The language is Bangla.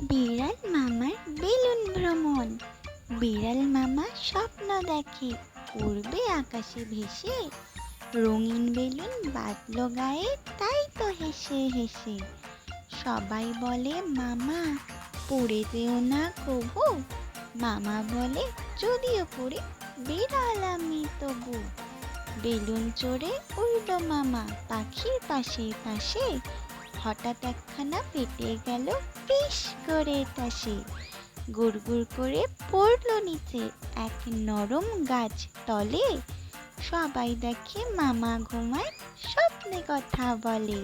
বিড়াল মামার বেলুন ভ্রমণ। বিড়াল মামা স্বপ্ন দেখে উড়বে আকাশে ভেসে, রঙিন বেলুন বাঁধলো গায়ে, তাই তো হেসে হেসে। সবাই বলে মামা পড়ে যেও না কবু, মামা বলে যদিও পড়ে বিড়াল আমি তবু। বেলুন চড়ে উড়ল মামা পাখির পাশে পাশে, হঠাৎ একখানা ফেটে গেল পিস করে তাসে। গুড়গুড় করে পড়ল নিচে এক নরম গাছ তলে, সবাই দেখে মামা ঘুমায় স্বপ্নে কথা বলে।